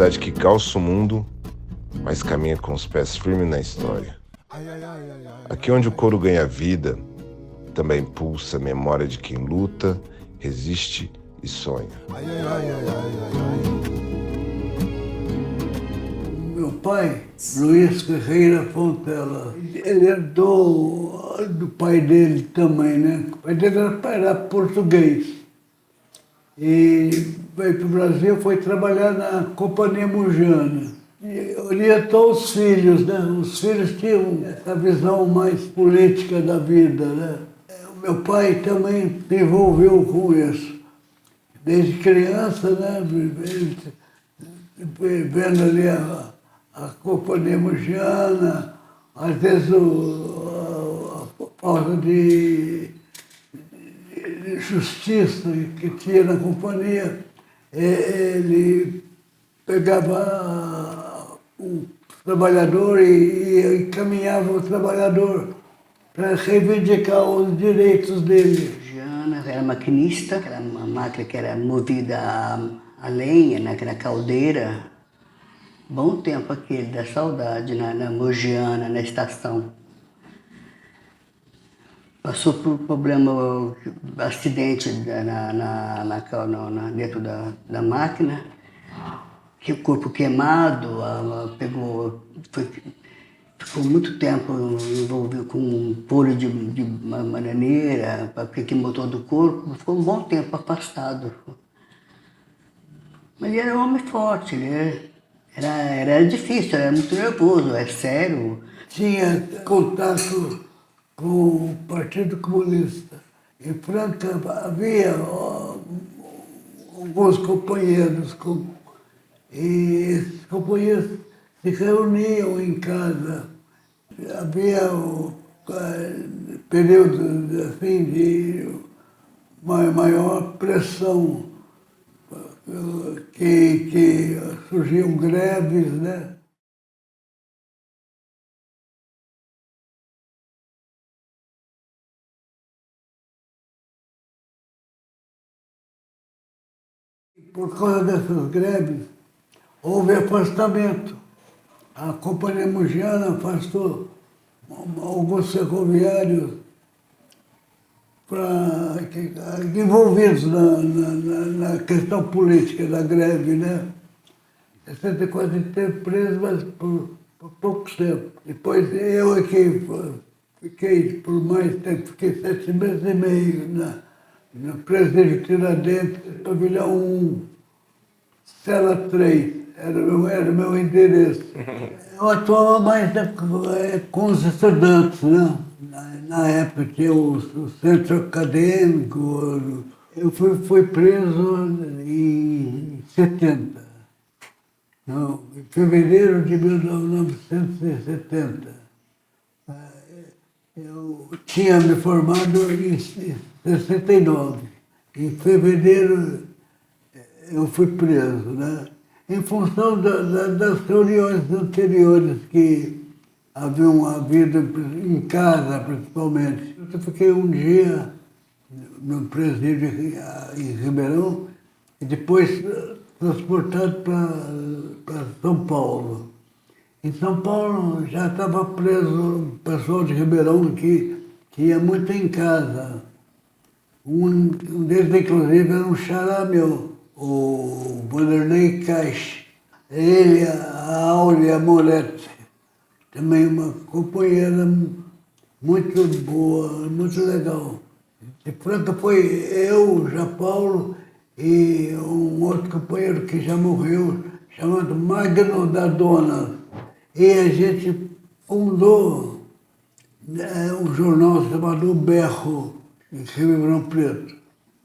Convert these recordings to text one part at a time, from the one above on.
cidade que calça o mundo, mas caminha com os pés firmes na história. Aqui onde o couro ganha vida, também pulsa a memória de quem luta, resiste e sonha. Meu pai, Luiz Ferreira Fontela, ele herdou do pai dele também, né? O pai dele era português. E veio para o Brasil, foi trabalhar na Companhia Mujana. E orientou os filhos, né? Os filhos tinham essa visão mais política da vida, né? O meu pai também se envolveu com isso. Desde criança, né? Vendo ali a Companhia Mujana, às vezes a falta de justiça que tinha na companhia, ele pegava o trabalhador e encaminhava o trabalhador para reivindicar os direitos dele. Jana era maquinista, era uma máquina que era movida a lenha, naquela caldeira. Bom tempo aquele da saudade na Mogiana, na estação. Passou por problema, acidente dentro da máquina, que o corpo queimado, ficou muito tempo envolvido com um polo de bananeira, porque queimou todo o corpo, ficou um bom tempo afastado. Mas ele era um homem forte, era difícil, era muito nervoso, é sério. Tinha contato com o Partido Comunista. Em Franca havia alguns companheiros, e esses companheiros se reuniam em casa. Havia períodos assim, de maior pressão, que surgiam greves, né? Por causa dessas greves, houve afastamento. A Companhia Mujana afastou alguns ferroviários envolvidos na questão política da greve, né? Em 64 esteve preso, mas por pouco tempo. Depois eu aqui fiquei por mais tempo, fiquei 7 meses e meio no presídio Tiradentes, pavilhão 1, cela 3, era o meu endereço. Eu atuava mais com os estudantes, né? Na época tinha o centro acadêmico. Eu fui preso em 70, em fevereiro de 1970. Eu tinha me formado em 69. Em fevereiro eu fui preso, né? Em função das reuniões anteriores que haviam havido em casa, principalmente. Eu fiquei um dia no presídio em Ribeirão e depois transportado para São Paulo. Em São Paulo já estava preso o pessoal de Ribeirão que ia muito em casa. Um deles, inclusive, era um xará meu, o Vanderlei Caixa. Ele, a Áurea Moretti, também uma companheira muito boa, muito legal. De Franca foi eu, o João Paulo e um outro companheiro que já morreu, chamado Magno da Dona. E a gente fundou um jornal chamado O Berro, em Ribeirão Preto.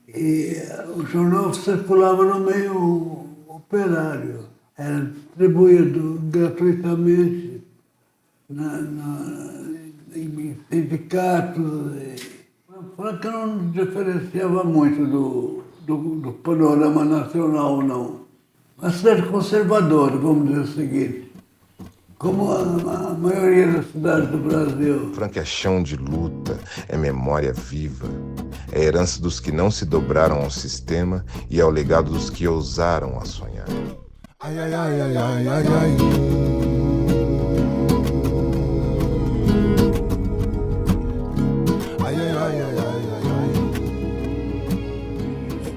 E o jornal circulava no meio operário, era distribuído gratuitamente em sindicatos. Franca não diferenciava muito do panorama nacional, não. Uma cidade conservadora, vamos dizer o seguinte, como a maioria das cidades do Brasil. Franca é chão de luta, é memória viva, é herança dos que não se dobraram ao sistema e é o legado dos que ousaram a sonhar. Ai, ai, ai, ai, ai, ai, ai. Ai, ai, ai, ai, ai,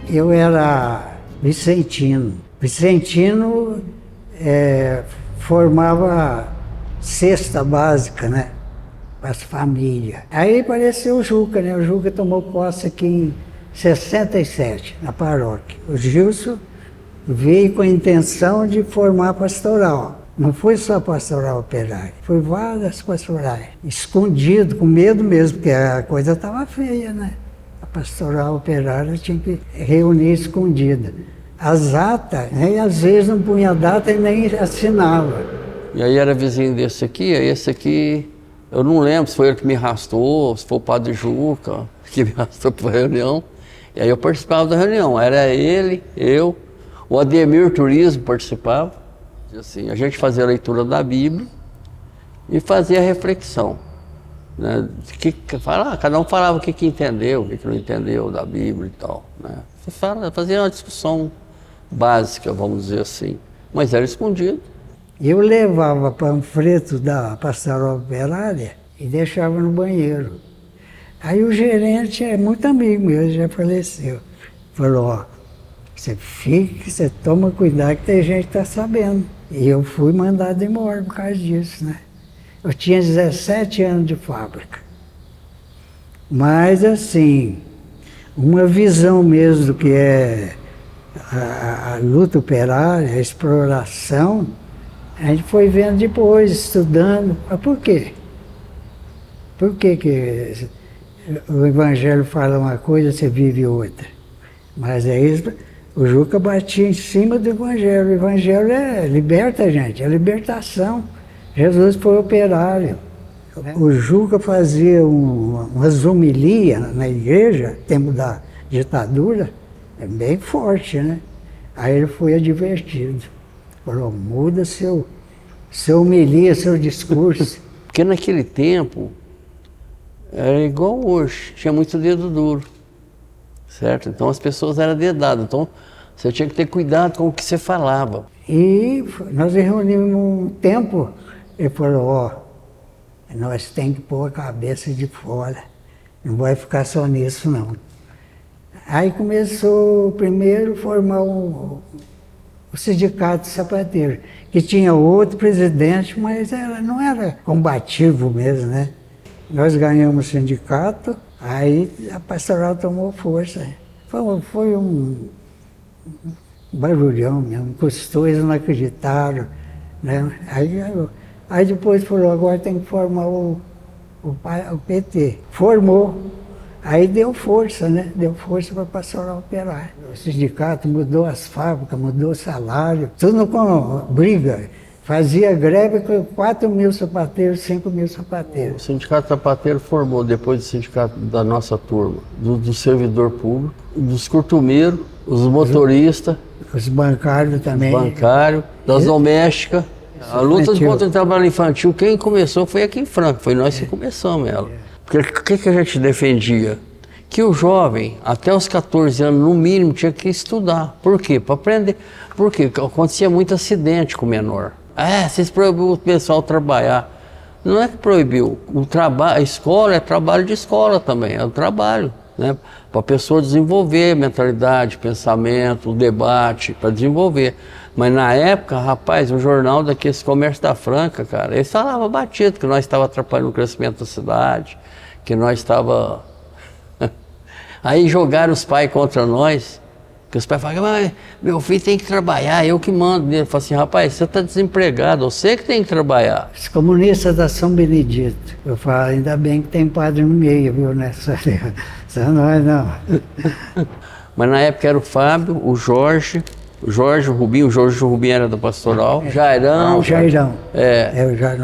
ai. Eu era vicentino. Vicentino formava cesta básica, né? Para as famílias. Aí apareceu o Juca, né? O Juca tomou posse aqui em 67, na paróquia. O Gilson veio com a intenção de formar pastoral. Não foi só pastoral operária, foi várias pastorais. Escondido, com medo mesmo, porque a coisa estava feia, né? A pastoral operária tinha que reunir escondida. As atas, né? E às vezes não punha data e nem assinava. E aí era vizinho desse aqui, aí esse aqui, eu não lembro se foi ele que me arrastou, se foi o padre Juca que me arrastou para a reunião. E aí eu participava da reunião, era ele, eu, o Ademir Turismo participava. Assim, a gente fazia a leitura da Bíblia e fazia a reflexão. Né? Cada um falava o que entendeu, o que não entendeu da Bíblia e tal. Né? Fazia uma discussão básica, vamos dizer assim, mas era escondido. Eu levava panfleto da pastoral operária e deixava no banheiro. Aí o gerente é muito amigo meu, já faleceu. Falou, ó, você fica, você toma cuidado que tem gente que está sabendo. E eu fui mandado embora por causa disso, né? Eu tinha 17 anos de fábrica. Mas assim, uma visão mesmo do que é a luta operária, a exploração, a gente foi vendo depois, estudando. Mas por quê? Por que o Evangelho fala uma coisa, você vive outra? Mas é isso, o Juca batia em cima do Evangelho. O Evangelho liberta a gente, é libertação. Jesus foi operário. O Juca fazia umas homilias na igreja, tempo da ditadura, bem forte, né? Aí ele foi advertido. Falou, muda seu homilia, seu discurso. Porque naquele tempo, era igual hoje, tinha muito dedo duro, certo? Então as pessoas eram dedadas, então você tinha que ter cuidado com o que você falava. E nós reunimos um tempo, ele falou, ó, nós temos que pôr a cabeça de fora, não vai ficar só nisso não. Aí começou primeiro a formar o sindicato sapateiro, que tinha outro presidente, mas não era combativo mesmo, né? Nós ganhamos o sindicato, aí a pastoral tomou força. Foi um barulhão mesmo, custou, eles não acreditaram. Né? Aí depois falou, agora tem que formar o PT. Formou, aí deu força, né? Deu força para a pastoral operária. O sindicato mudou as fábricas, mudou o salário, tudo com briga. Fazia greve com 4.000 sapateiros, 5.000 sapateiros. O sindicato sapateiro formou depois do sindicato da nossa turma, do servidor público, dos curtumeiros, os motoristas, os bancários também. Os bancários, das domésticas. A luta contra o trabalho infantil, quem começou foi aqui em Franca, foi nós que começamos ela. Porque o que a gente defendia? Que o jovem, até os 14 anos, no mínimo, tinha que estudar. Por quê? Para aprender. Porque acontecia muito acidente com o menor. Vocês proibiram o pessoal trabalhar. Não é que proibiu. A escola é trabalho de escola também, é o trabalho, né? Para a pessoa desenvolver mentalidade, pensamento, o debate, para desenvolver. Mas na época, rapaz, o jornal daqui, esse Comércio da Franca, cara, eles falavam batido que nós estávamos atrapalhando o crescimento da cidade, que nós estávamos... Aí jogaram os pais contra nós. Porque os pais falam, mas meu filho tem que trabalhar, eu que mando nele. Eu falo assim, rapaz, você está desempregado, você que tem que trabalhar. Os comunistas da São Benedito, eu falo, ainda bem que tem padre no meio, viu, nessa nós não. Mas na época era o Fábio, o Jorge, o Rubinho, o Jorge Rubinho era da pastoral, Jairão. O Jairão.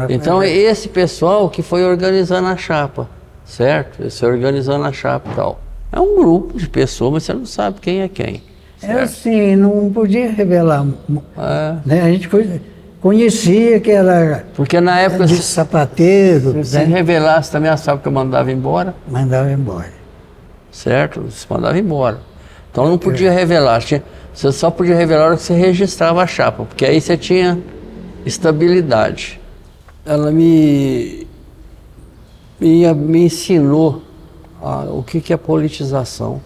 Então esse pessoal que foi organizando a chapa, certo? Esse organizando a chapa e tal. É um grupo de pessoas, mas você não sabe quem é quem. Certo? Assim, não podia revelar. Né? A gente conhecia que era. Porque na época. De sapateiro. Se revelasse também a fábrica mandava embora. Mandava embora. Certo? Se mandava embora. Então não podia revelar, você só podia revelar a hora que você registrava a chapa, porque aí você tinha estabilidade. Ela me ensinou o que é politização,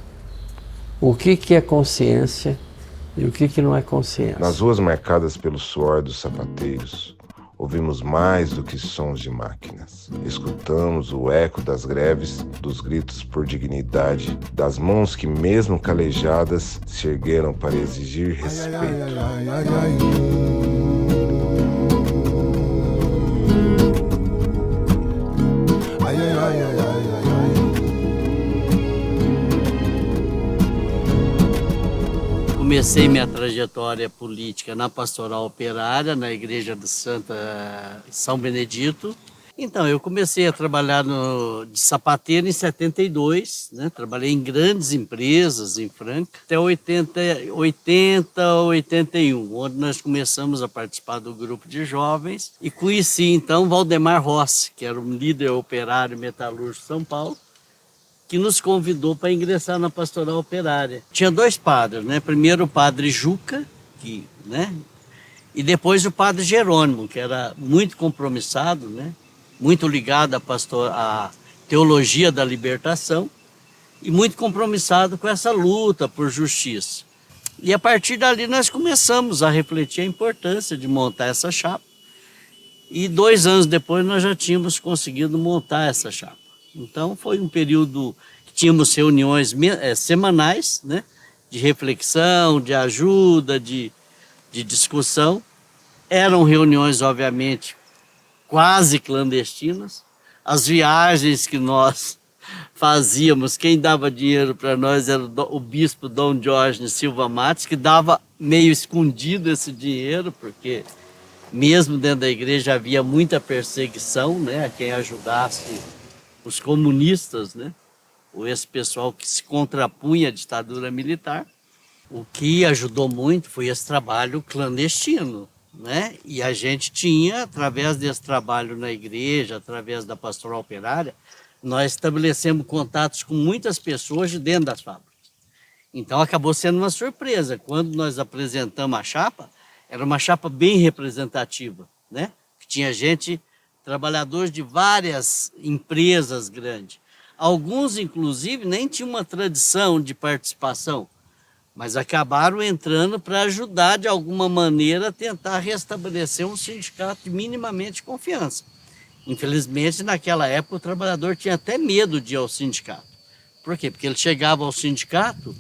o que é consciência e o que não é consciência. Nas ruas marcadas pelo suor dos sapateiros, ouvimos mais do que sons de máquinas. Escutamos o eco das greves, dos gritos por dignidade, das mãos que, mesmo calejadas, se ergueram para exigir respeito. Comecei minha trajetória política na Pastoral Operária, na Igreja de São Benedito. Então, eu comecei a trabalhar de sapateiro em 72, né? Trabalhei em grandes empresas em Franca, até 80, 81, onde nós começamos a participar do grupo de jovens. E conheci, então, Valdemar Rossi, que era um líder operário metalúrgico de São Paulo, que nos convidou para ingressar na Pastoral Operária. Tinha dois padres, né? Primeiro o padre Juca, né? E depois o padre Jerônimo, que era muito compromissado, né? Muito ligado à teologia da libertação e muito compromissado com essa luta por justiça. E a partir dali nós começamos a refletir a importância de montar essa chapa. E 2 anos depois nós já tínhamos conseguido montar essa chapa. Então foi um período que tínhamos reuniões semanais, né, de reflexão, de ajuda, de discussão. Eram reuniões, obviamente, quase clandestinas. As viagens que nós fazíamos, quem dava dinheiro para nós era o bispo Dom Jorge Silva Matos, que dava meio escondido esse dinheiro, porque mesmo dentro da igreja havia muita perseguição, né, a quem ajudasse os comunistas, né? Ou esse pessoal que se contrapunha à ditadura militar. O que ajudou muito foi esse trabalho clandestino, né? E a gente tinha, através desse trabalho na igreja, através da Pastoral Operária, nós estabelecemos contatos com muitas pessoas de dentro das fábricas. Então acabou sendo uma surpresa. Quando nós apresentamos a chapa, era uma chapa bem representativa, né? Que tinha gente, trabalhadores de várias empresas grandes. Alguns, inclusive, nem tinham uma tradição de participação, mas acabaram entrando para ajudar, de alguma maneira, a tentar restabelecer um sindicato de minimamente confiança. Infelizmente, naquela época, o trabalhador tinha até medo de ir ao sindicato. Por quê? Porque ele chegava ao sindicato,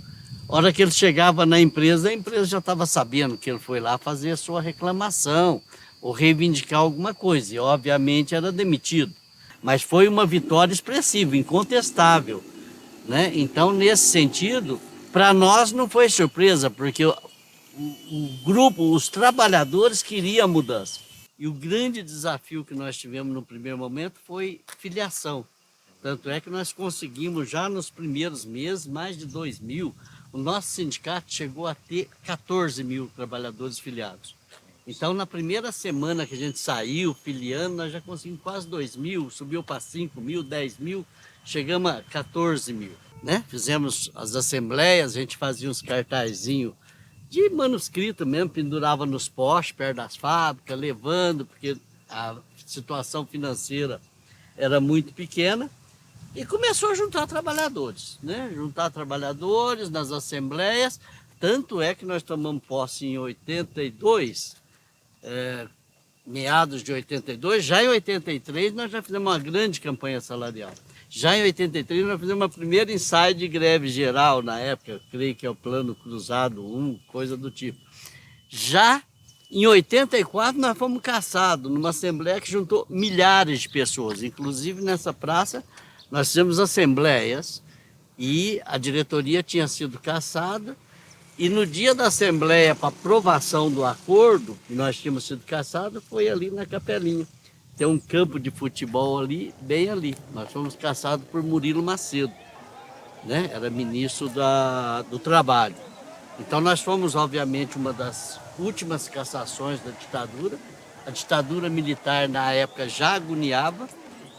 a hora que ele chegava na empresa, a empresa já estava sabendo que ele foi lá fazer a sua reclamação, ou reivindicar alguma coisa, e obviamente era demitido. Mas foi uma vitória expressiva, incontestável, né? Então, nesse sentido, para nós não foi surpresa, porque o grupo, os trabalhadores queriam a mudança. E o grande desafio que nós tivemos no primeiro momento foi filiação. Tanto é que nós conseguimos já nos primeiros meses mais de 2.000. O nosso sindicato chegou a ter 14.000 trabalhadores filiados. Então, na primeira semana que a gente saiu filiando, nós já conseguimos quase 2.000, subiu para 5.000, 10.000, chegamos a 14.000, né? Fizemos as assembleias, a gente fazia uns cartazinhos de manuscrito mesmo, pendurava nos postes, perto das fábricas, levando, porque a situação financeira era muito pequena, e começou a juntar trabalhadores, né? Juntar trabalhadores nas assembleias, tanto é que nós tomamos posse em 82, meados de 82, já em 83 nós já fizemos uma grande campanha salarial. Já em 83 nós fizemos uma primeira ensaio de greve geral na época, creio que é o Plano Cruzado 1, coisa do tipo. Já em 84 nós fomos caçados numa assembleia que juntou milhares de pessoas, inclusive nessa praça nós fizemos assembleias e a diretoria tinha sido caçada. E no dia da assembleia para aprovação do acordo, que nós tínhamos sido caçados, foi ali na Capelinha. Tem um campo de futebol ali, bem ali. Nós fomos caçados por Murilo Macedo, né? Era ministro do Trabalho. Então nós fomos, obviamente, uma das últimas cassações da ditadura. A ditadura militar, na época, já agoniava.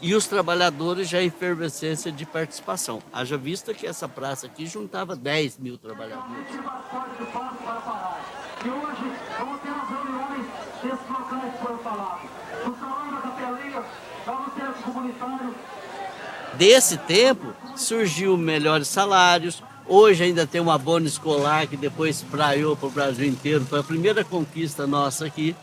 e os trabalhadores já em efervescência de participação. Haja vista que essa praça aqui juntava 10 mil trabalhadores. E hoje vamos ter as reuniões desses locais que foram falados. No salão da capelinha, vamos ter os comunitários. Desse tempo surgiu melhores salários. Hoje ainda tem uma abono escolar que depois espraiou para o Brasil inteiro. Foi a primeira conquista nossa aqui.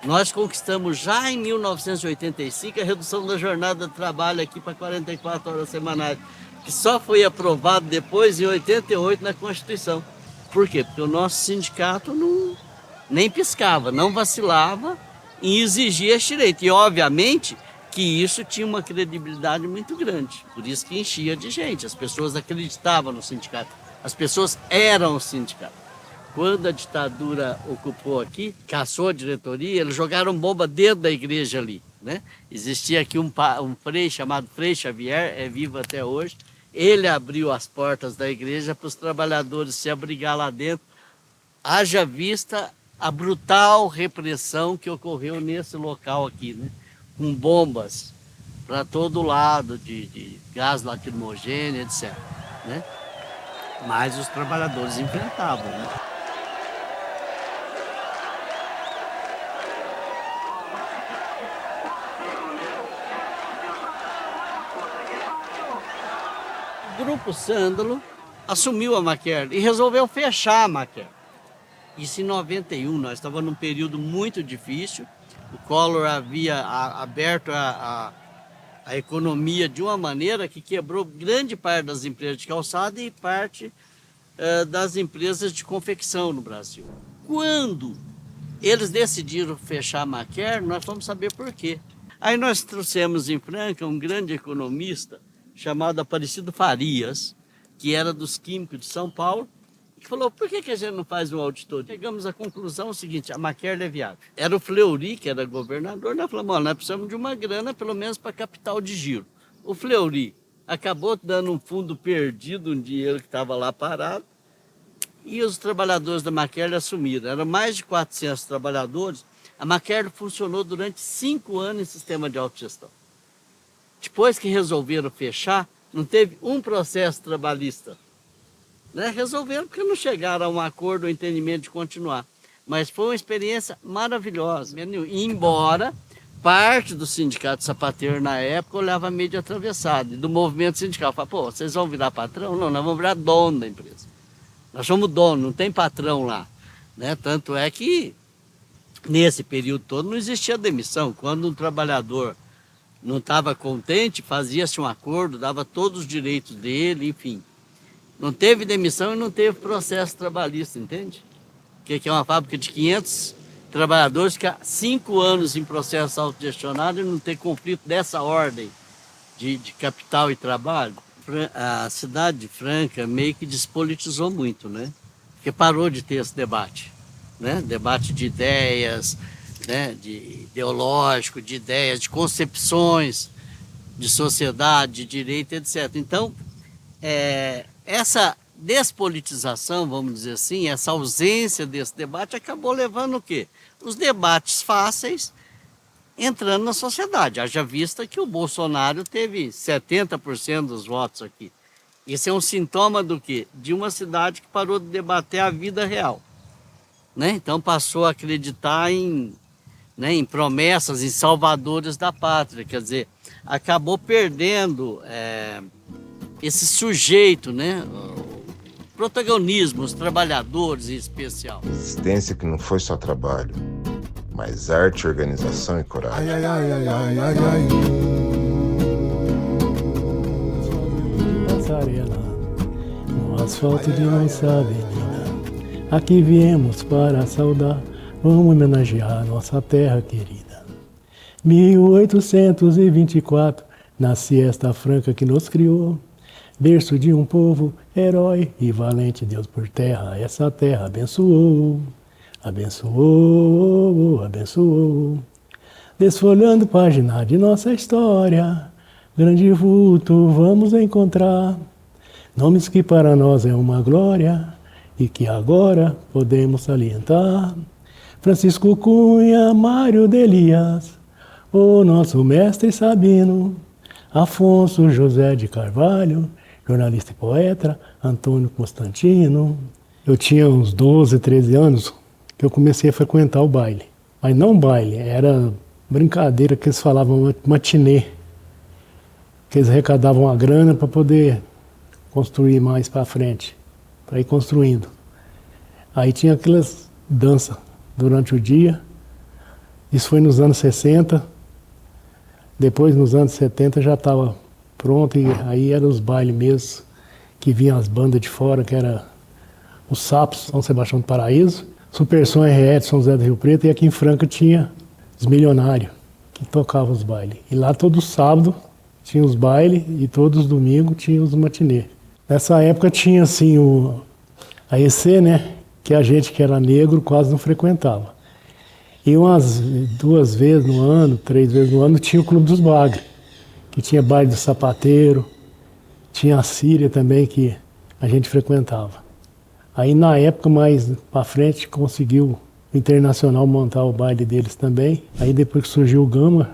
Nós conquistamos já em 1985 a redução da jornada de trabalho aqui para 44 horas semanais, que só foi aprovado depois em 88 na Constituição. Por quê? Porque o nosso sindicato nem piscava, não vacilava em exigir esse direito. E, obviamente, que isso tinha uma credibilidade muito grande. Por isso que enchia de gente. As pessoas acreditavam no sindicato. As pessoas eram o sindicato. Quando a ditadura ocupou aqui, caçou a diretoria, eles jogaram bomba dentro da igreja ali, né? Existia aqui um frei chamado Frei Xavier, é vivo até hoje. Ele abriu as portas da igreja para os trabalhadores se abrigar lá dentro. Haja vista a brutal repressão que ocorreu nesse local aqui, né? Com bombas para todo lado, de gás lacrimogêneo, etc. Né? Mas os trabalhadores enfrentavam, né? O Grupo Sândalo assumiu a Maquer e resolveu fechar a Maquer. Isso em 91, nós estávamos num período muito difícil. O Collor havia aberto a economia de uma maneira que quebrou grande parte das empresas de calçado e parte das empresas de confecção no Brasil. Quando eles decidiram fechar a Maquer, nós fomos saber por quê. Aí nós trouxemos em Franca um grande economista chamado Aparecido Farias, que era dos químicos de São Paulo, que falou, por que a gente não faz uma auditoria? Chegamos à conclusão seguinte, a Maquer é viável. Era o Fleury, que era governador, nós falamos, nós precisamos de uma grana, pelo menos para capital de giro. O Fleury acabou dando um fundo perdido, um dinheiro que estava lá parado, e os trabalhadores da Maquer assumiram. Eram mais de 400 trabalhadores. A Maquer funcionou durante 5 anos em sistema de autogestão. Depois que resolveram fechar, não teve um processo trabalhista. Né? Resolveram porque não chegaram a um acordo ou entendimento de continuar. Mas foi uma experiência maravilhosa. Embora parte do sindicato sapateiro na época olhava meio de atravessado. E do movimento sindical, falava, pô, vocês vão virar patrão? Não, nós vamos virar dono da empresa. Nós somos dono, não tem patrão lá. Né? Tanto é que nesse período todo não existia demissão. Quando um trabalhador não estava contente, fazia-se um acordo, dava todos os direitos dele, enfim. Não teve demissão e não teve processo trabalhista, entende? Que é uma fábrica de 500 trabalhadores que há 5 anos em processo autogestionado e não ter conflito dessa ordem de capital e trabalho. A cidade de Franca meio que despolitizou muito, né? Porque parou de ter esse debate, né? Debate de ideias, né, de ideológico, de ideias, de concepções de sociedade, de direito, etc. Então, essa despolitização, vamos dizer assim, essa ausência desse debate acabou levando o quê? Os debates fáceis entrando na sociedade. Haja vista que o Bolsonaro teve 70% dos votos aqui. Esse é um sintoma do quê? De uma cidade que parou de debater a vida real. Né? Então passou a acreditar em promessas, em salvadores da pátria, quer dizer, acabou perdendo esse sujeito, né? O protagonismo, os trabalhadores em especial. Resistência que não foi só trabalho, mas arte, organização e coragem. Ai, ai, ai, ai, ai, ai. Passarela, no asfalto de nossa avenida, aqui viemos para saudar. Vamos homenagear nossa terra querida. 1824, nasce esta Franca que nos criou, berço de um povo, herói e valente, Deus por terra, essa terra abençoou, abençoou, abençoou. Desfolhando página de nossa história, grande vulto vamos encontrar, nomes que para nós é uma glória e que agora podemos salientar. Francisco Cunha, Mário de Elias, o nosso mestre Sabino, Afonso José de Carvalho, jornalista e poeta, Antônio Constantino. Eu tinha uns 12, 13 anos que eu comecei a frequentar o baile. Mas não baile, era brincadeira que eles falavam matinê. Que eles arrecadavam a grana para poder construir mais para frente, para ir construindo. Aí tinha aquelas danças durante o dia. Isso foi nos anos 60. Depois, nos anos 70, já estava pronto e aí eram os bailes mesmo, que vinham as bandas de fora, que era os Sapos, São Sebastião do Paraíso, Super Som R.E. São José do Rio Preto, e aqui em Franca tinha os Milionários, que tocavam os bailes. E lá todo sábado tinha os bailes e todos os domingos tinha os matinê. Nessa época tinha assim a EC, né, que a gente que era negro quase não frequentava. E umas 2 vezes no ano, 3 vezes no ano, tinha o Clube dos Bagres, que tinha baile do sapateiro, tinha a Síria também, que a gente frequentava. Aí na época, mais para frente, conseguiu o Internacional montar o baile deles também. Aí depois que surgiu o Gama,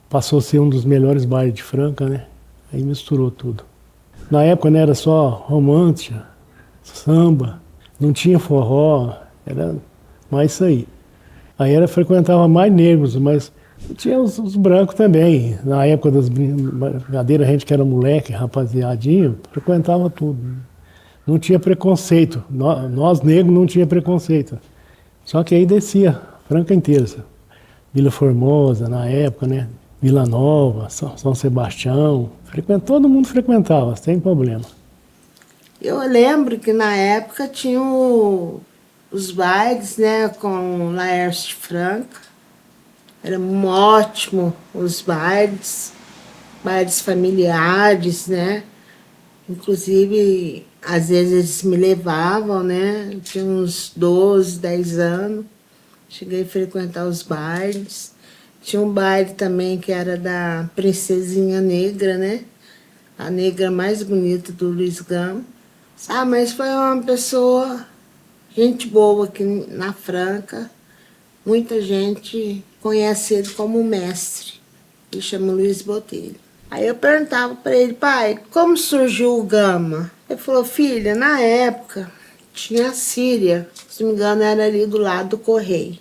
passou a ser um dos melhores bailes de Franca, né? Aí misturou tudo. Na época, né, era só romântica, samba, não tinha forró, era mais isso aí. Aí frequentava mais negros, mas tinha os brancos também. Na época das brincadeiras, a gente que era moleque, rapaziadinho, frequentava tudo. Não tinha preconceito. Nós negros não tinha preconceito. Só que aí descia, Franca inteira. Vila Formosa, na época, né? Vila Nova, São Sebastião. Todo mundo frequentava, sem problema. Eu lembro que na época tinha os bailes, né, com Laércio de Franca. Era ótimo os bailes familiares, né? Inclusive, às vezes eles me levavam, né? Eu tinha uns 12, 10 anos. Cheguei a frequentar os bailes. Tinha um baile também que era da Princesinha Negra, né? A negra mais bonita do Luiz Gama. Ah, mas foi uma pessoa, gente boa aqui na Franca. Muita gente conhece ele como mestre. Ele chama Luiz Botelho. Aí eu perguntava para ele, pai, como surgiu o Gama? Ele falou, filha, na época tinha a Síria, se não me engano era ali do lado do Correio.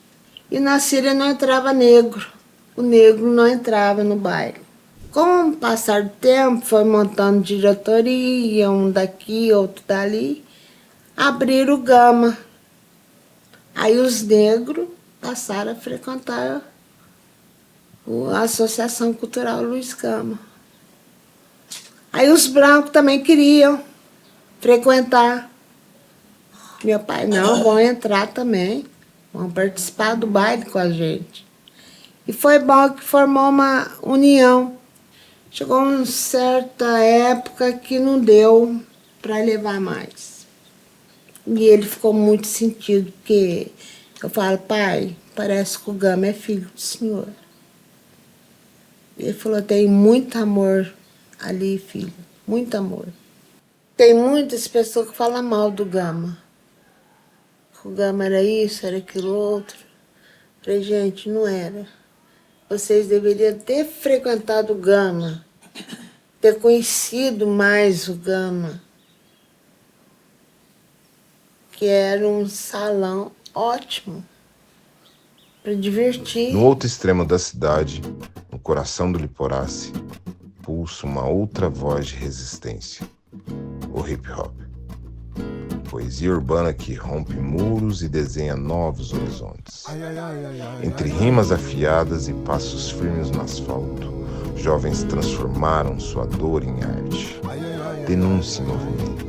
E na Síria não entrava negro, o negro não entrava no baile. Com o passar do tempo, foi montando diretoria, um daqui, outro dali, abriram o Gama. Aí os negros passaram a frequentar a Associação Cultural Luiz Gama. Aí os brancos também queriam frequentar. Meu pai, não, vão entrar também, vão participar do baile com a gente. E foi bom que formou uma união. Chegou uma certa época que não deu para levar mais. E ele ficou muito sentido, porque eu falo, pai, parece que o Gama é filho do senhor. Ele falou, tem muito amor ali, filho, muito amor. Tem muitas pessoas que falam mal do Gama. O Gama era isso, era aquilo outro. Eu falei, gente, não era. Vocês deveriam ter frequentado o Gama, ter conhecido mais o Gama, que era um salão ótimo para divertir. No outro extremo da cidade, no coração do Liporace, pulsa uma outra voz de resistência, o hip hop. Poesia urbana que rompe muros e desenha novos horizontes. Entre rimas afiadas e passos firmes no asfalto, jovens transformaram sua dor em arte, denúncia em movimento,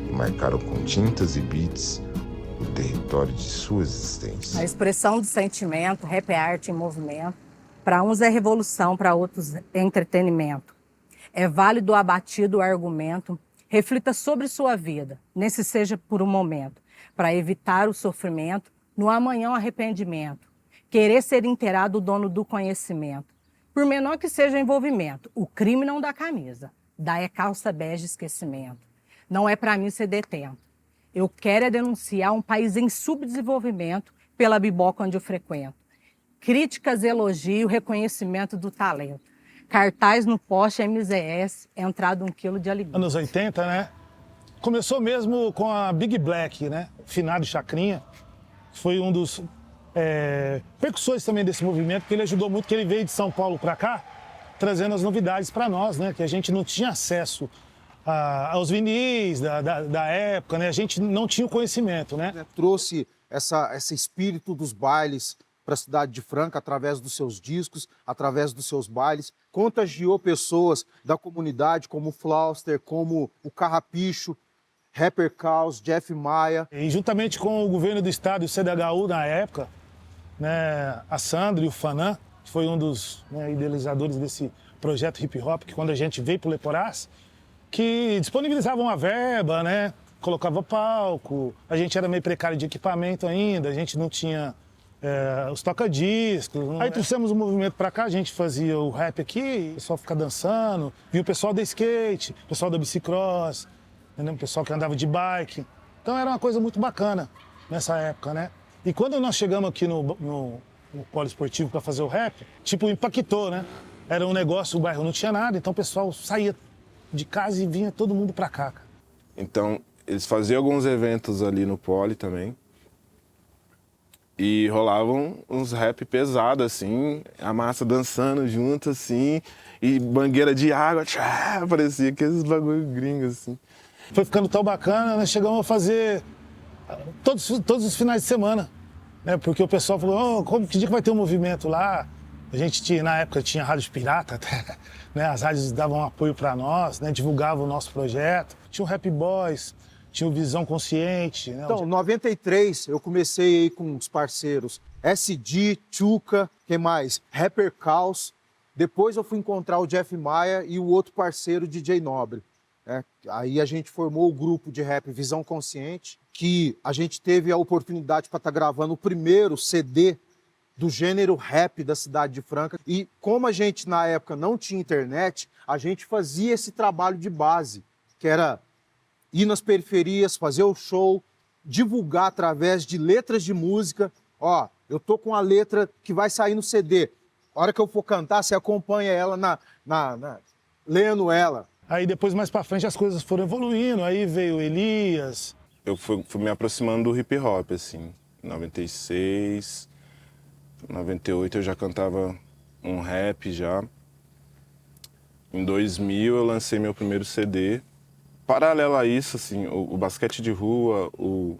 e marcaram com tintas e beats o território de sua existência. A expressão do sentimento, rap é arte em movimento. Para uns é revolução, para outros é entretenimento. É válido ou abatido o argumento. Reflita sobre sua vida, nesse seja por um momento, para evitar o sofrimento, no amanhã o arrependimento. Querer ser inteirado o dono do conhecimento. Por menor que seja o envolvimento, o crime não dá camisa, dá é calça bege esquecimento. Não é para mim ser detento. Eu quero é denunciar um país em subdesenvolvimento pela biboca onde eu frequento. Críticas, elogio, reconhecimento do talento. Cartaz no poste MZS, entrada 1 quilo de alimento. Anos 80, né? Começou mesmo com a Big Black, né? Finado Chacrinha. Foi um dos percussores também desse movimento, porque ele ajudou muito, que ele veio de São Paulo para cá, trazendo as novidades para nós, né? Que a gente não tinha acesso aos vinis da época, né? A gente não tinha o conhecimento, né? Trouxe esse espírito dos bailes para a cidade de Franca através dos seus discos, através dos seus bailes, contagiou pessoas da comunidade como o Flauster, como o Carrapicho, Rapper Caos, Jeff Maia. E juntamente com o governo do estado e o CDHU na época, né, a Sandra e o Fanã, que foi um dos idealizadores desse projeto hip hop, que quando a gente veio para o Leporás, que disponibilizavam uma verba, né, colocava palco, a gente era meio precário de equipamento ainda, a gente não tinha os toca-discos. Aí trouxemos o movimento para cá, a gente fazia o rap aqui, o pessoal fica dançando, via o pessoal da skate, o pessoal da bicicross, o pessoal que andava de bike. Então era uma coisa muito bacana nessa época, né? E quando nós chegamos aqui no poliesportivo para fazer o rap, tipo, impactou, né? Era um negócio, o bairro não tinha nada, então o pessoal saía de casa e vinha todo mundo para cá. Então, eles faziam alguns eventos ali no Poli também. E rolavam uns rap pesados, assim, a massa dançando junto, assim, e mangueira de água, tchá, parecia aqueles bagulho gringos, assim. Foi ficando tão bacana, nós chegamos a fazer todos os finais de semana, né? Porque o pessoal falou, que dia que vai ter um movimento lá? A gente na época tinha rádios pirata até, né? As rádios davam apoio para nós, né? Divulgavam o nosso projeto. Tinha o Rap Boys, tinha o Visão Consciente. Né? Então, em 93, eu comecei aí com os parceiros SD, Tchuca, quem mais? Rapper Caos. Depois eu fui encontrar o Jeff Maia e o outro parceiro, DJ Nobre. Aí a gente formou o grupo de rap Visão Consciente, que a gente teve a oportunidade para estar gravando o primeiro CD do gênero rap da cidade de Franca. E como a gente, na época, não tinha internet, a gente fazia esse trabalho de base, que era ir nas periferias, fazer o show, divulgar através de letras de música. Ó, eu tô com a letra que vai sair no CD. A hora que eu for cantar, você acompanha ela lendo ela. Aí depois, mais pra frente, as coisas foram evoluindo. Aí veio o Elias. Eu fui me aproximando do hip hop, assim. Em 96, 98 eu já cantava um rap já. Em 2000 eu lancei meu primeiro CD. Paralelo a isso, assim, o basquete de rua, o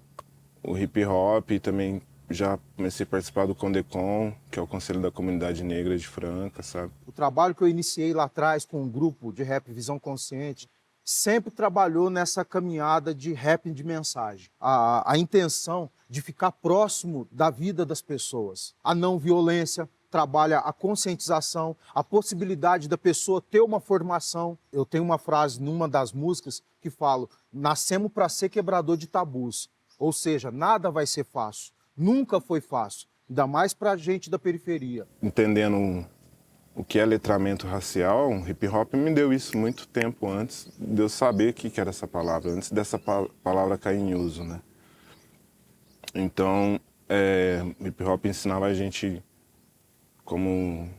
hip hop, e também já comecei a participar do Condecon, que é o Conselho da Comunidade Negra de Franca, sabe? O trabalho que eu iniciei lá atrás com um grupo de rap Visão Consciente sempre trabalhou nessa caminhada de rap de mensagem. A intenção de ficar próximo da vida das pessoas. A não violência trabalha a conscientização, a possibilidade da pessoa ter uma formação. Eu tenho uma frase numa das músicas que falo: nascemos para ser quebrador de tabus. Ou seja, nada vai ser fácil. Nunca foi fácil, ainda mais para a gente da periferia. Entendendo o que é letramento racial, o hip hop me deu isso muito tempo antes de eu saber o que era essa palavra, antes dessa palavra cair em uso, né? Então, o hip hop ensinava a gente como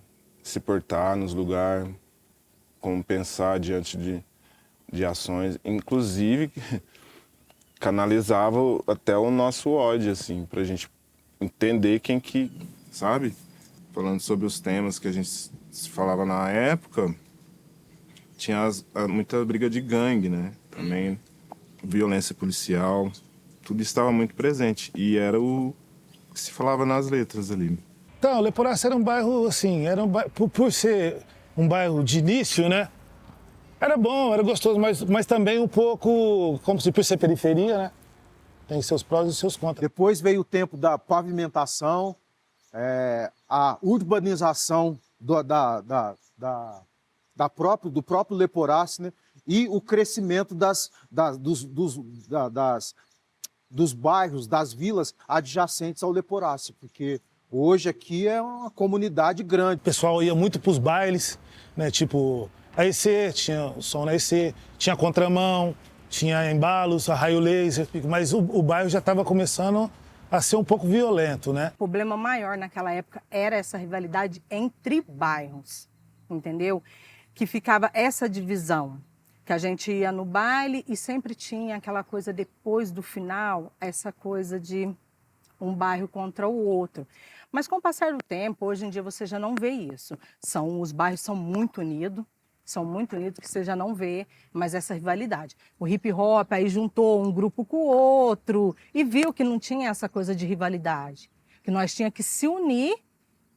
se portar nos lugares, como pensar diante de ações, inclusive canalizava até o nosso ódio, assim, pra gente entender quem que, sabe? Falando sobre os temas que a gente se falava na época, tinha muita briga de gangue, né? Também violência policial, tudo estava muito presente. E era o que se falava nas letras ali. Então, o Leporás era um bairro, assim, por ser um bairro de início, né? Era bom, era gostoso, mas também um pouco, como se por ser periferia, né? Tem seus prós e seus contras. Depois veio o tempo da pavimentação, a urbanização do próprio Leporás, né? E o crescimento dos bairros, das vilas adjacentes ao Leporás, porque hoje aqui é uma comunidade grande. O pessoal ia muito para os bailes, né? Tipo a EC, tinha o som na EC, tinha contramão, tinha embalos, a raio laser, mas o bairro já estava começando a ser um pouco violento, né? O problema maior naquela época era essa rivalidade entre bairros. entendeu? Que ficava essa divisão, que a gente ia no baile e sempre tinha aquela coisa depois do final, essa coisa de um bairro contra o outro. Mas com o passar do tempo, hoje em dia você já não vê isso. Os bairros são muito unidos, que você já não vê mais essa rivalidade. O hip hop aí juntou um grupo com o outro e viu que não tinha essa coisa de rivalidade, que nós tínhamos que se unir,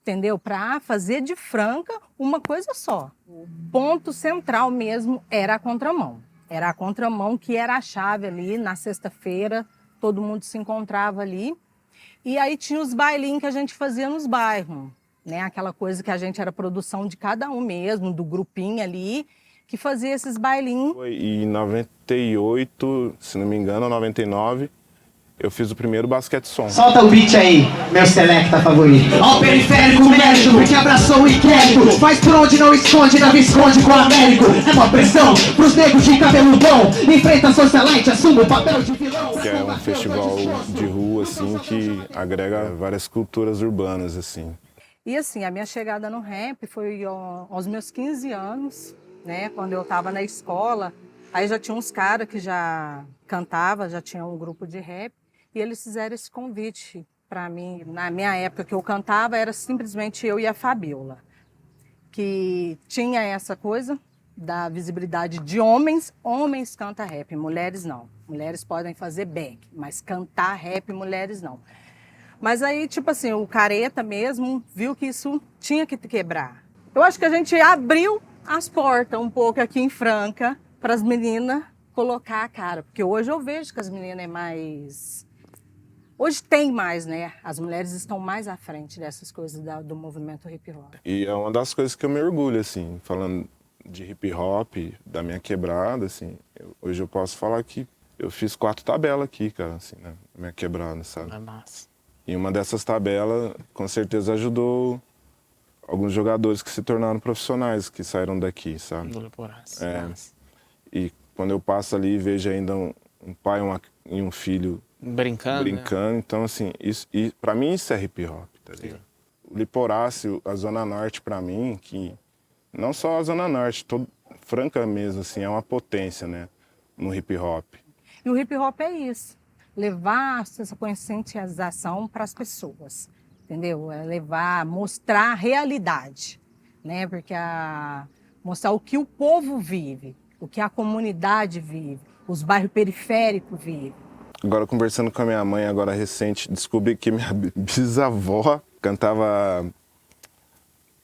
entendeu? Para fazer de Franca uma coisa só. O ponto central mesmo era a contramão. Era a contramão que era a chave ali na sexta-feira, todo mundo se encontrava ali. E aí tinha os bailinhos que a gente fazia nos bairros, né? Aquela coisa que a gente era produção de cada um mesmo, do grupinho ali, que fazia esses bailinhos. E em 98, se não me engano, 99, eu fiz o primeiro basquete som. Solta o beat aí, meu selecta favorito. Ao periférico médico que abraçou o inquérito, faz por onde não esconde, não esconde com o Américo. É uma pressão pros negros de cabelo bom, enfrenta a socialite, assume o papel de vilão. Que é um festival de rua, assim, que agrega várias culturas urbanas, assim. E assim, a minha chegada no rap foi aos meus 15 anos, né? Quando eu estava na escola, aí já tinha uns caras que já cantavam, já tinha um grupo de rap. E eles fizeram esse convite para mim. Na minha época que eu cantava, era simplesmente eu e a Fabiola. Que tinha essa coisa da visibilidade de homens. Homens cantam rap, mulheres não. Mulheres podem fazer back, mas cantar rap, mulheres não. Mas aí, tipo assim, o Careta mesmo viu que isso tinha que quebrar. Eu acho que a gente abriu as portas um pouco aqui em Franca para as meninas colocar a cara. Porque hoje eu vejo que as meninas é mais... Hoje tem mais, né? As mulheres estão mais à frente dessas coisas do movimento hip hop. E é uma das coisas que eu me orgulho, assim, falando de hip hop, da minha quebrada, assim. Hoje eu posso falar que eu fiz 4 tabelas aqui, cara, assim, né? Na minha quebrada, sabe? É massa. E uma dessas tabelas, com certeza, ajudou alguns jogadores que se tornaram profissionais, que saíram daqui, sabe? Do Leporaço. É. E quando eu passo ali e vejo ainda um pai e um filho brincando, né? Então, assim, pra mim isso é hip hop, tá ligado? O Liporácio, a Zona Norte, pra mim, que não só a Zona Norte, Franca mesmo, assim, é uma potência, né, no hip hop. E o hip hop é isso, levar essa conscientização para as pessoas, entendeu? É levar, mostrar a realidade, né? Porque mostrar o que o povo vive, o que a comunidade vive, os bairros periféricos vivem. Agora, conversando com a minha mãe, agora recente, descobri que minha bisavó cantava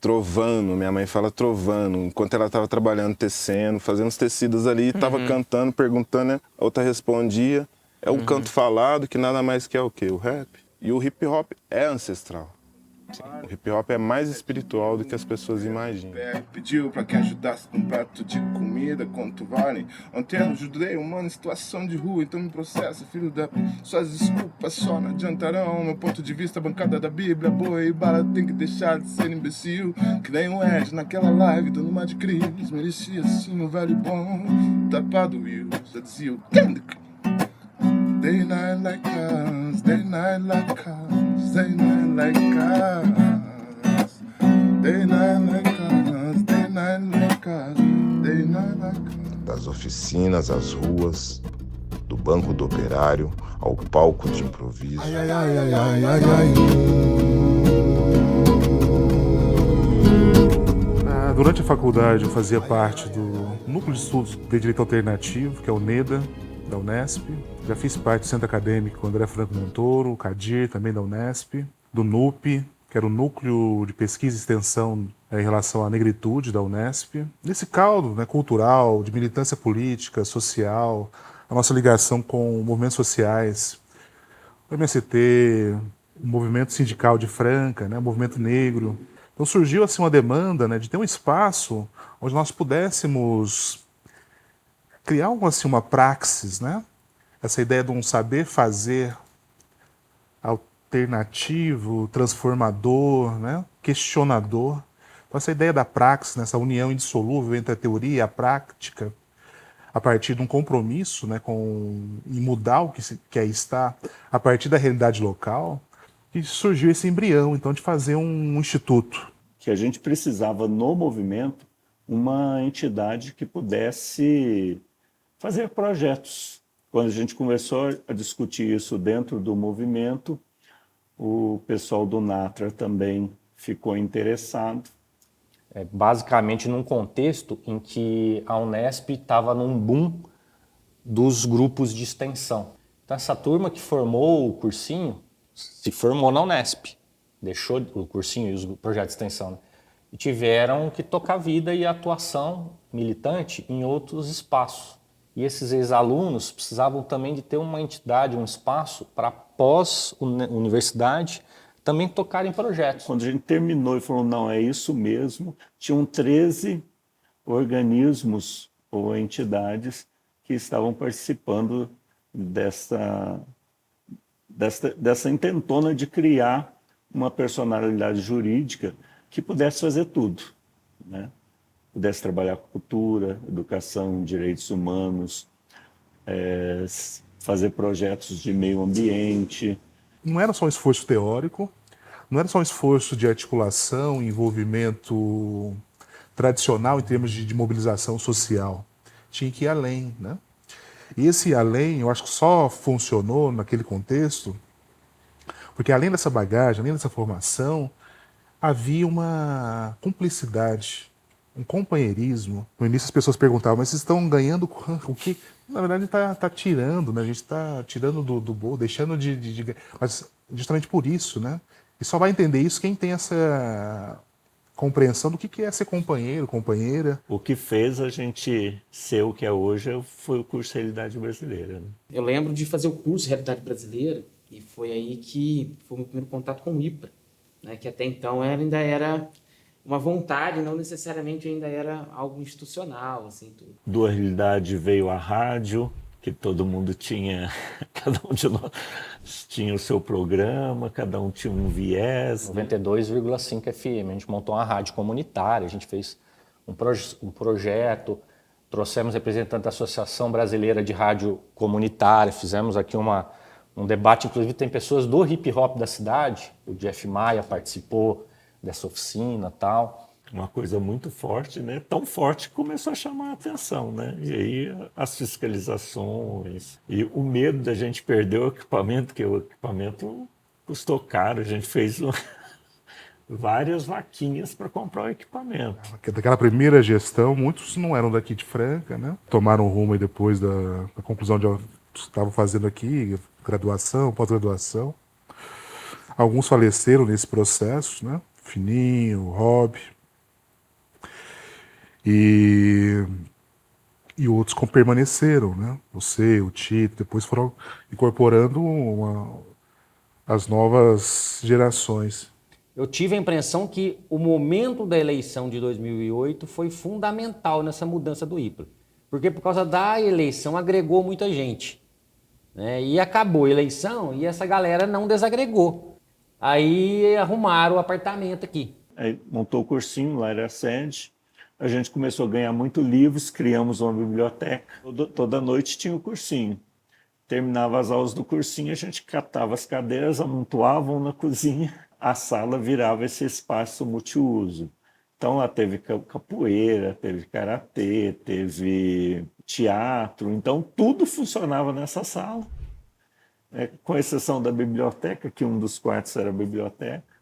trovando, minha mãe fala trovando, enquanto ela estava trabalhando, tecendo, fazendo os tecidos ali, estava cantando, perguntando, né? A outra respondia. É um canto falado que nada mais que é o quê? O rap. E o hip hop é ancestral. Sim. O hip hop é mais espiritual do que as pessoas imaginam. Pediu pra que ajudasse com um prato de comida, quanto vale? Ontem eu ajudei um mano em situação de rua, então me processa, filho da... Suas desculpas só não adiantarão. Meu ponto de vista, bancada da Bíblia, boa e bala tem que deixar de ser imbecil. Que nem o Ed naquela live, dando uma de crise. Merecia sim o velho bom, tapado Will, já dizia o Kendrick. Day night like us, day night like us, day night like us. Day night like us, day night like us, day night like us. Das oficinas às ruas, do banco do operário ao palco de improviso. Ai, ai, ai, ai, ai, ai, ai. Durante a faculdade eu fazia parte do Núcleo de Estudos de Direito Alternativo, que é o NEDA, da Unesp. Já fiz parte do Centro Acadêmico André Franco Montoro, o CADIR, também da Unesp, do NUP, que era o Núcleo de Pesquisa e Extensão em relação à negritude da Unesp. Nesse caldo, né, cultural, de militância política, social, a nossa ligação com movimentos sociais, o MST, o movimento sindical de Franca, né, o movimento negro. Então surgiu assim, uma demanda, né, de ter um espaço onde nós pudéssemos criar assim, uma praxis, né? Essa ideia de um saber fazer alternativo, transformador, né? Questionador. Então, essa ideia da praxis, né? Essa união indissolúvel entre a teoria e a prática, a partir de um compromisso, né? em mudar o que aí está, a partir da realidade local, que surgiu esse embrião, então, de fazer um instituto. que a gente precisava no movimento uma entidade que pudesse fazer projetos. Quando a gente começou a discutir isso dentro do movimento, o pessoal do NATRA também ficou interessado. Basicamente num contexto em que a Unesp estava num boom dos grupos de extensão. Então essa turma que formou o cursinho se formou na Unesp, deixou o cursinho e os projetos de extensão, né? E tiveram que tocar vida e atuação militante em outros espaços. E esses ex-alunos precisavam também de ter uma entidade, um espaço para pós-universidade também tocarem projetos. Quando a gente terminou e falou, não, é isso mesmo, tinham 13 organismos ou entidades que estavam participando dessa intentona de criar uma personalidade jurídica que pudesse fazer tudo, né? Pudesse trabalhar com cultura, educação, direitos humanos, fazer projetos de meio ambiente. Não era só um esforço teórico, não era só um esforço de articulação, envolvimento tradicional em termos de mobilização social. Tinha que ir além, né? E esse além, eu acho que só funcionou naquele contexto, porque além dessa bagagem, além dessa formação, havia uma cumplicidade, um companheirismo. No início as pessoas perguntavam, mas vocês estão ganhando o que? Na verdade está tirando, né? A gente está tirando do bolo, deixando de... Mas justamente por isso, né? E só vai entender isso quem tem essa compreensão do que é ser companheiro, companheira. O que fez a gente ser o que é hoje foi o curso de Realidade Brasileira, né? Eu lembro de fazer o curso de Realidade Brasileira e foi aí que foi o meu primeiro contato com o IPRA, né? Que até então ainda era uma vontade, não necessariamente ainda era algo institucional, assim, tudo. Do Realidade veio a rádio, que todo mundo tinha, cada um de nós tinha o seu programa, cada um tinha um viés. 92,5 FM, a gente montou uma rádio comunitária, a gente fez um projeto, trouxemos representantes da Associação Brasileira de Rádio Comunitária, fizemos aqui um debate, inclusive tem pessoas do hip hop da cidade, o Jeff Maia participou dessa oficina e tal. Uma coisa muito forte, né? Tão forte que começou a chamar a atenção, né? E aí as fiscalizações e o medo da gente perder o equipamento, que o equipamento custou caro, a gente fez várias vaquinhas para comprar o equipamento. Daquela primeira gestão, muitos não eram daqui de Franca, né? Tomaram rumo aí depois da conclusão de estavam fazendo aqui, graduação, pós-graduação. Alguns faleceram nesse processo, né? Fininho, Rob. E outros permaneceram, né? Você, o Tito, depois foram incorporando as novas gerações. Eu tive a impressão que o momento da eleição de 2008 foi fundamental nessa mudança do IPRA. Porque por causa da eleição agregou muita gente, né? E acabou a eleição e essa galera não desagregou. Aí arrumaram o apartamento aqui. Aí montou o cursinho, lá era a sede. A gente começou a ganhar muito livros, criamos uma biblioteca. Toda noite tinha o cursinho. Terminava as aulas do cursinho, a gente catava as cadeiras, amontoavam na cozinha. A sala virava esse espaço multiuso. Então lá teve capoeira, teve karatê, teve teatro. Então tudo funcionava nessa sala. Com exceção da biblioteca, que um dos quartos era a biblioteca.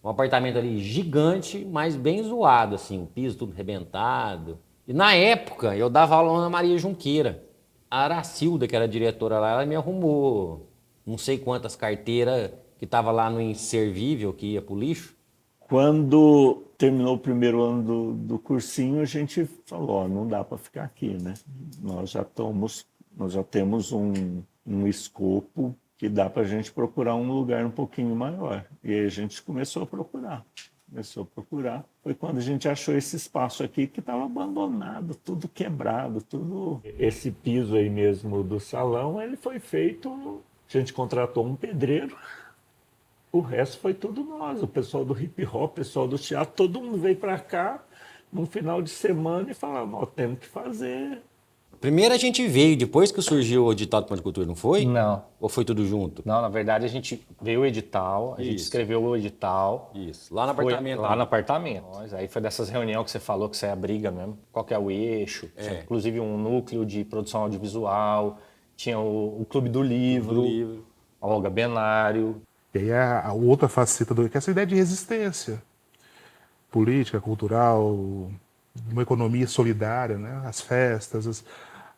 Um apartamento ali gigante, mas bem zoado, assim, o piso tudo arrebentado. E na época, eu dava aula na Ana Maria Junqueira. A Aracilda, que era a diretora lá, ela me arrumou não sei quantas carteiras que estava lá no inservível, que ia pro lixo. Quando terminou o primeiro ano do cursinho, a gente falou, não dá para ficar aqui, né? Nós já temos um escopo que dá para a gente procurar um lugar um pouquinho maior. E aí a gente começou a procurar. Foi quando a gente achou esse espaço aqui que estava abandonado, tudo quebrado, tudo... Esse piso aí mesmo do salão, ele foi feito... A gente contratou um pedreiro, o resto foi tudo nós. O pessoal do hip hop, o pessoal do teatro, todo mundo veio para cá no final de semana e falava, nós temos que fazer Primeiro a gente veio, depois que surgiu o edital do Ponto de Cultura, não foi? Não. Ou foi tudo junto? Não, na verdade a gente veio o edital, a gente escreveu o edital. Isso, lá no apartamento. Lá no apartamento. Aí foi dessas reuniões que você falou, que isso é a briga mesmo. Qual que é o eixo? Tinha, inclusive um núcleo de produção audiovisual, tinha o Clube do Livro, a Olga Benário. E aí a outra faceta que é essa ideia de resistência política, cultural, uma economia solidária, né? As festas,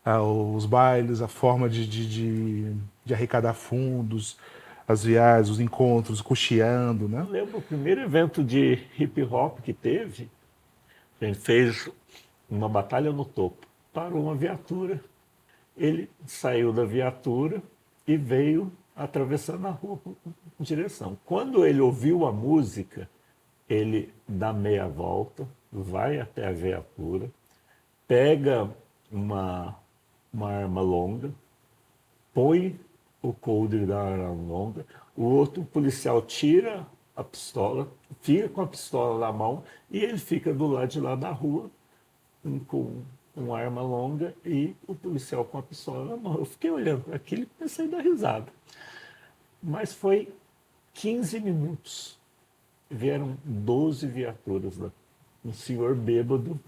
os bailes, a forma de arrecadar fundos, as viagens, os encontros, custeando, né? Eu lembro o primeiro evento de hip hop que teve, a gente fez uma batalha no topo. Parou uma viatura, ele saiu da viatura e veio atravessando a rua em direção. Quando ele ouviu a música, ele dá meia volta, vai até a viatura, pega uma arma longa, põe o coldre da arma longa, o outro policial tira a pistola, fica com a pistola na mão e ele fica do lado de lá da rua com uma arma longa e o policial com a pistola na mão. Eu fiquei olhando para aquilo e comecei a dar risada. Mas foi 15 minutos. Vieram 12 viaturas lá. Um senhor bêbado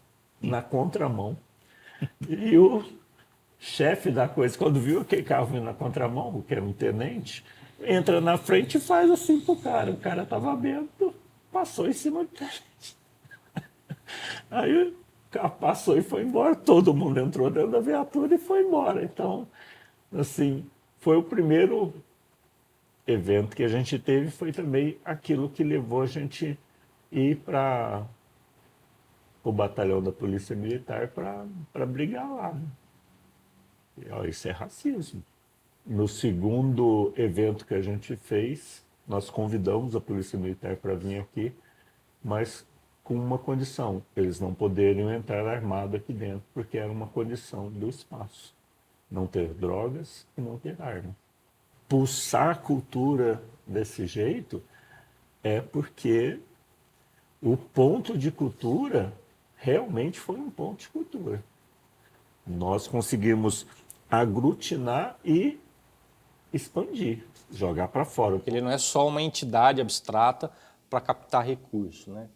na contramão. E o chefe da coisa, quando viu aquele carro vindo na contramão, que era um tenente, entra na frente e faz assim pro cara. O cara estava bêbado, passou em cima do tenente. Aí o carro passou e foi embora. Todo mundo entrou dentro da viatura e foi embora. Então, assim, foi o primeiro evento que a gente teve, foi também aquilo que levou a gente ir para o batalhão da Polícia Militar para brigar lá. Né? E, ó, isso é racismo. No segundo evento que a gente fez, nós convidamos a Polícia Militar para vir aqui, mas com uma condição: eles não poderiam entrar armados aqui dentro, porque era uma condição do espaço. Não ter drogas e não ter arma. Pulsar cultura desse jeito é porque o ponto de cultura realmente foi um ponto de cultura. Nós conseguimos aglutinar e expandir, jogar para fora. Ele não é só uma entidade abstrata para captar recursos, né?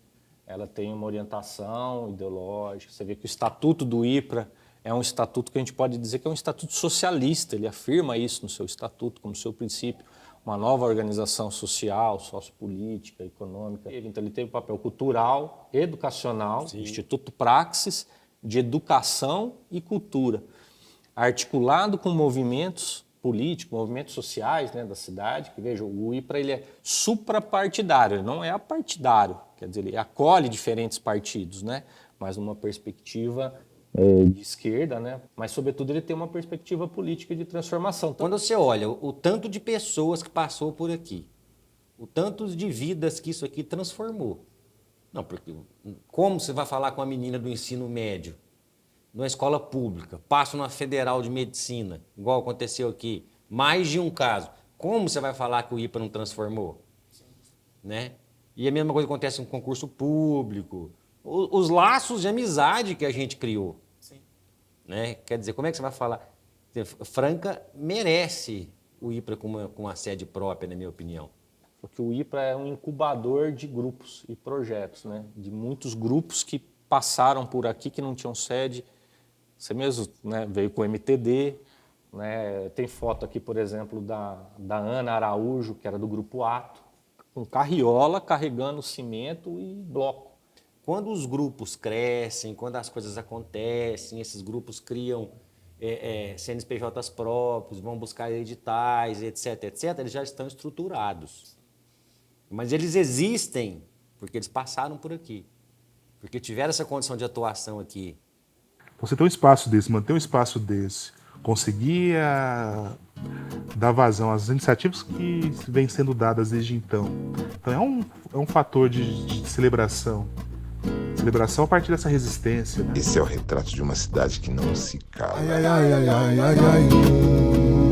Ela tem uma orientação ideológica. Você vê que o Estatuto do IPRA é um estatuto que a gente pode dizer que é um estatuto socialista. Ele afirma isso no seu estatuto, como seu princípio, uma nova organização social, sociopolítica, econômica. Então ele teve um papel cultural, educacional, Instituto Praxis, de educação e cultura, articulado com movimentos políticos, movimentos sociais, né, da cidade, que veja, o IPRA ele é suprapartidário, ele não é apartidário, quer dizer, ele acolhe diferentes partidos, né, mas numa perspectiva de esquerda, né? Mas, sobretudo, ele tem uma perspectiva política de transformação. Quando você olha o tanto de pessoas que passou por aqui, o tanto de vidas que isso aqui transformou. Não, porque como você vai falar com uma menina do ensino médio, numa escola pública, passa numa federal de medicina, igual aconteceu aqui, mais de um caso, como você vai falar que o IPA não transformou? Né? E a mesma coisa acontece no concurso público, os laços de amizade que a gente criou. Né? Quer dizer, como é que você vai falar? Franca merece o IPRA com uma sede própria, na minha opinião. Porque o IPRA é um incubador de grupos e projetos, né? De muitos grupos que passaram por aqui, que não tinham sede. Você mesmo, né, veio com o MTD. Né? Tem foto aqui, por exemplo, da Ana Araújo, que era do Grupo Ato, com carriola carregando cimento e bloco. Quando os grupos crescem, quando as coisas acontecem, esses grupos criam CNPJs próprios, vão buscar editais, etc., etc., eles já estão estruturados. Mas eles existem porque eles passaram por aqui, porque tiveram essa condição de atuação aqui. Você ter um espaço desse, manter um espaço desse, conseguir dar vazão às iniciativas que vêm sendo dadas desde então. Então é um fator de celebração. Celebração a partir dessa resistência. Né? Esse é o retrato de uma cidade que não se cala. Ai, ai, ai, ai, ai, ai.